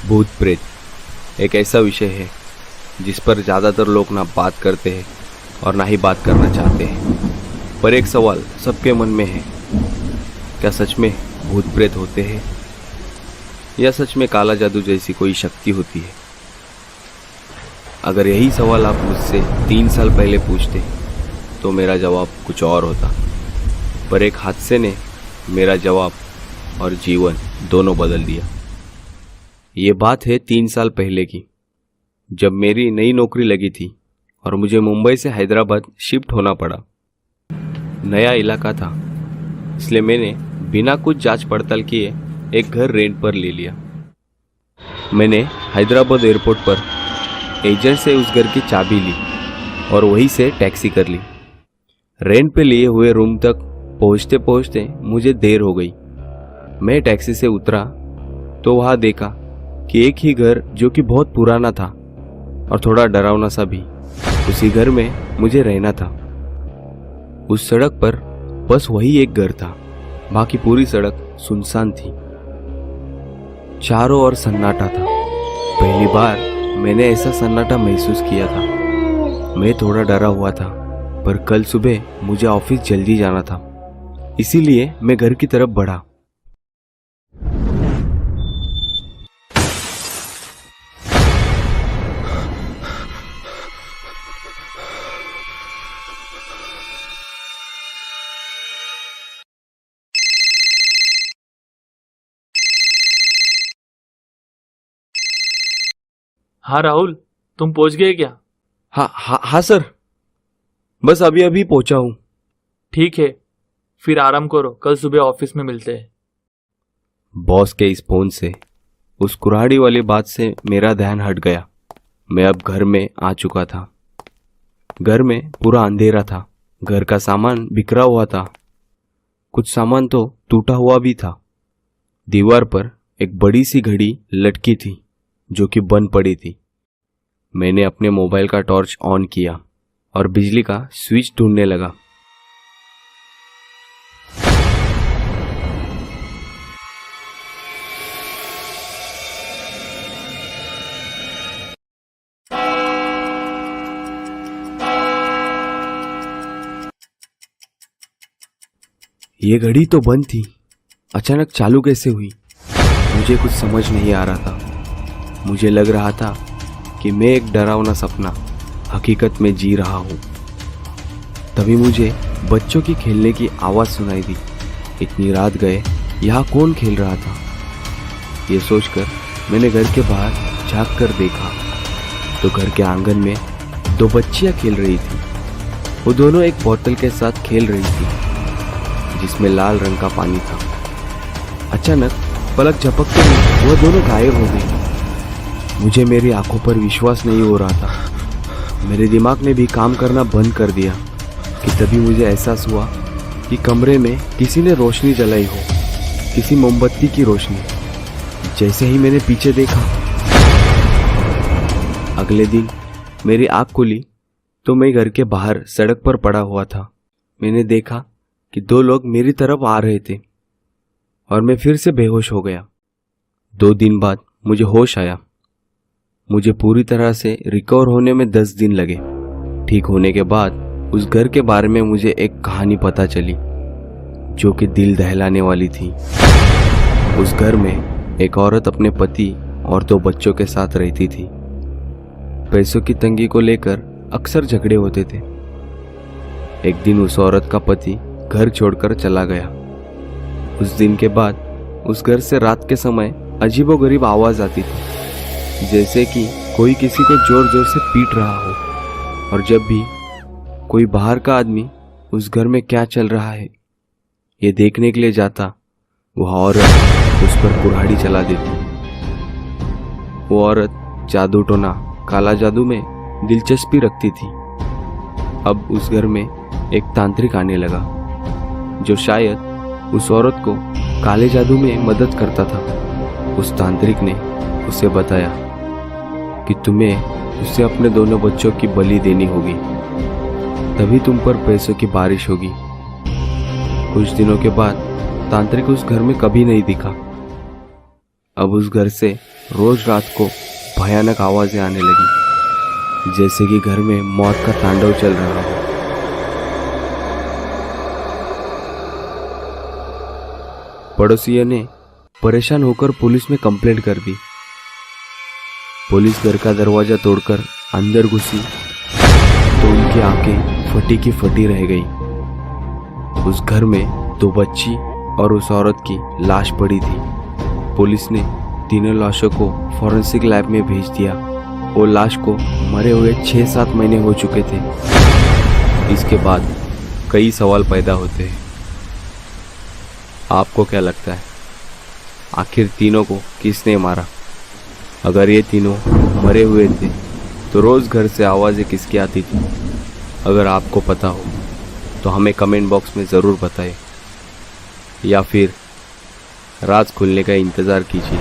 भूत प्रेत एक ऐसा विषय है जिस पर ज़्यादातर लोग ना बात करते हैं और ना ही बात करना चाहते हैं। पर एक सवाल सबके मन में है, क्या सच में भूत प्रेत होते हैं या सच में काला जादू जैसी कोई शक्ति होती है? अगर यही सवाल आप मुझसे 3 साल पहले पूछते तो मेरा जवाब कुछ और होता, पर एक हादसे ने मेरा जवाब और जीवन दोनों बदल दिया। ये बात है 3 साल पहले की, जब मेरी नई नौकरी लगी थी और मुझे मुंबई से हैदराबाद शिफ्ट होना पड़ा। नया इलाका था, इसलिए मैंने बिना कुछ जांच पड़ताल किए एक घर रेंट पर ले लिया। मैंने हैदराबाद एयरपोर्ट पर एजेंट से उस घर की चाबी ली और वहीं से टैक्सी कर ली। रेंट पे लिए हुए रूम तक पहुंचते पहुंचते मुझे देर हो गई। मैं टैक्सी से उतरा तो वहां देखा कि एक ही घर जो कि बहुत पुराना था और थोड़ा डरावना सा भी, उसी घर में मुझे रहना था। उस सड़क पर बस वही एक घर था, बाकी पूरी सड़क सुनसान थी। चारों ओर सन्नाटा था। पहली बार मैंने ऐसा सन्नाटा महसूस किया था। मैं थोड़ा डरा हुआ था, पर कल सुबह मुझे ऑफिस जल्दी जाना था, इसीलिए मैं घर की तरफ बढ़ा। हाँ राहुल, तुम पहुंच गए क्या? हाँ सर, बस अभी अभी पहुंचा हूँ। ठीक है, फिर आराम करो, कल सुबह ऑफिस में मिलते हैं। बॉस के इस फोन से उस कुल्हाड़ी वाली बात से मेरा ध्यान हट गया। मैं अब घर में आ चुका था। घर में पूरा अंधेरा था। घर का सामान बिखरा हुआ था, कुछ सामान तो टूटा हुआ भी था। दीवार पर एक बड़ी सी घड़ी लटकी थी जो कि बंद पड़ी थी। मैंने अपने मोबाइल का टॉर्च ऑन किया और बिजली का स्विच ढूंढने लगा। ये घड़ी तो बंद थी, अचानक चालू कैसे हुई? मुझे कुछ समझ नहीं आ रहा था। मुझे लग रहा था कि मैं एक डरावना सपना हकीकत में जी रहा हूँ। तभी मुझे बच्चों की खेलने की आवाज़ सुनाई दी। इतनी रात गए यहाँ कौन खेल रहा था? ये सोचकर मैंने घर के बाहर झांक कर देखा तो घर के आंगन में 2 बच्चियाँ खेल रही थी। वो दोनों एक बोतल के साथ खेल रही थी जिसमें लाल रंग का पानी था। अचानक पलक झपकते ही वो दोनों गायब हो गई। मुझे मेरी आंखों पर विश्वास नहीं हो रहा था। मेरे दिमाग ने भी काम करना बंद कर दिया कि तभी मुझे एहसास हुआ कि कमरे में किसी ने रोशनी जलाई हो, किसी मोमबत्ती की रोशनी। जैसे ही मैंने पीछे देखा, अगले दिन मेरी आंख खुली तो मैं घर के बाहर सड़क पर पड़ा हुआ था। मैंने देखा कि 2 लोग मेरी तरफ आ रहे थे और मैं फिर से बेहोश हो गया। 2 दिन बाद मुझे होश आया। मुझे पूरी तरह से रिकवर होने में 10 दिन लगे। ठीक होने के बाद उस घर के बारे में मुझे एक कहानी पता चली जो कि दिल दहलाने वाली थी। उस घर में एक औरत अपने पति और 2 बच्चों के साथ रहती थी। पैसों की तंगी को लेकर अक्सर झगड़े होते थे। एक दिन उस औरत का पति घर छोड़कर चला गया। उस दिन के बाद उस घर से रात के समय अजीबोगरीब आवाज आती थी, जैसे कि कोई किसी को जोर जोर से पीट रहा हो। और जब भी कोई बाहर का आदमी उस घर में क्या चल रहा है ये देखने के लिए जाता, वह औरत उस पर कुल्हाड़ी चला देती। वो औरत जादू टोना, काला जादू में दिलचस्पी रखती थी। अब उस घर में एक तांत्रिक आने लगा जो शायद उस औरत को काले जादू में मदद करता था। उस तांत्रिक ने उसे बताया कि तुम्हें उसे अपने दोनों बच्चों की बलि देनी होगी, तभी तुम पर पैसों की बारिश होगी। कुछ दिनों के बाद तांत्रिक उस घर में कभी नहीं दिखा। अब उस घर से रोज रात को भयानक आवाजें आने लगी, जैसे कि घर में मौत का तांडव चल रहा हो। पड़ोसियों ने परेशान होकर पुलिस में कंप्लेंट कर दी। पुलिस घर का दरवाजा तोड़कर अंदर घुसी तो उनकी आंखें फटी की फटी रह गई। उस घर में 2 बच्ची और उस औरत की लाश पड़ी थी। पुलिस ने तीनों लाशों को फॉरेंसिक लैब में भेज दिया। वो लाश को मरे हुए 6-7 महीने हो चुके थे। इसके बाद कई सवाल पैदा होते हैं। आपको क्या लगता है, आखिर तीनों को किसने मारा? अगर ये तीनों मरे हुए थे तो रोज घर से आवाज़ें किसकी आती थी? अगर आपको पता हो तो हमें कमेंट बॉक्स में ज़रूर बताएं, या फिर राज खुलने का इंतज़ार कीजिए।